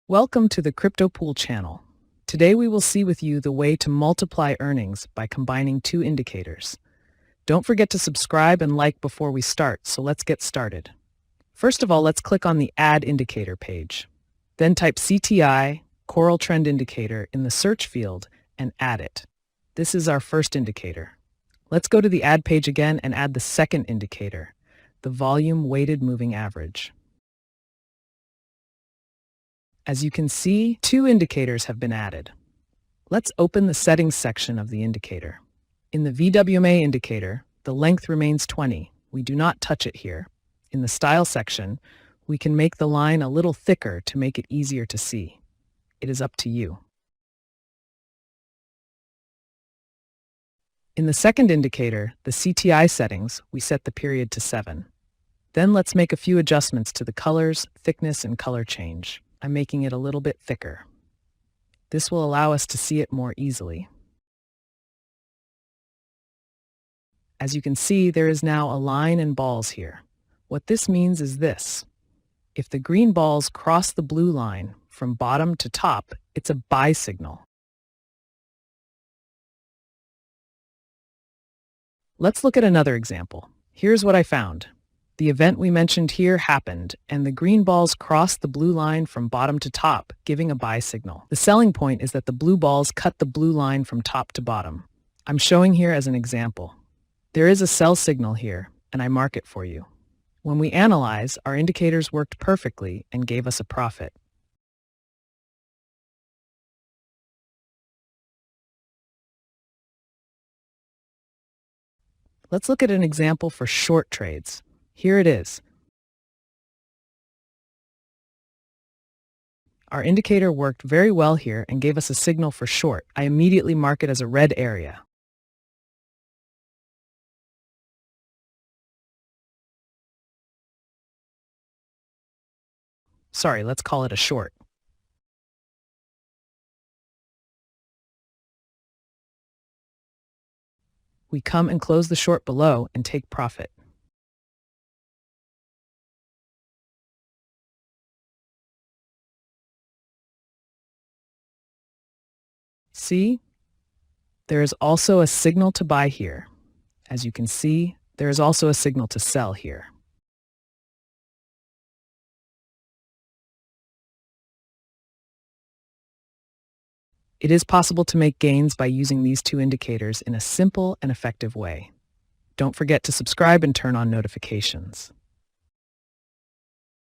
Welcome to the Crypto Pool channel. Today we will see with you the way to multiply earnings by combining two indicators. Don't forget to subscribe and like before we start, so let's get started. First of all, let's click on the Add Indicator page. Then type CTI, Coral Trend Indicator, in the search field and add it. This is our first indicator. Let's go to the Add page again and add the second indicator, the Volume Weighted Moving Average. As you can see, two indicators have been added. Let's open the Settings section of the indicator. In the VWMA indicator, the length remains 20. We do not touch it here. In the Style section, we can make the line a little thicker to make it easier to see. It is up to you. In the second indicator, the CTI settings, we set the period to 7. Then let's make a few adjustments to the colors, thickness, and color change. I'm making it a little bit thicker. This will allow us to see it more easily. As you can see, there is now a line and balls here. What this means is this. If the green balls cross the blue line from bottom to top, it's a buy signal. Let's look at another example. Here's what I found. The event we mentioned here happened, and the green balls crossed the blue line from bottom to top, giving a buy signal. The selling point is that the blue balls cut the blue line from top to bottom. I'm showing here as an example. There is a sell signal here, and I mark it for you. When we analyze, our indicators worked perfectly and gave us a profit. Let's look at an example for short trades. Here it is. Our indicator worked very well here and gave us a signal for short. I immediately mark it as a red area. Sorry, let's call it a short. We come and close the short below and take profit. See? There is also a signal to buy here. As you can see, there is also a signal to sell here. It is possible to make gains by using these two indicators in a simple and effective way. Don't forget to subscribe and turn on notifications.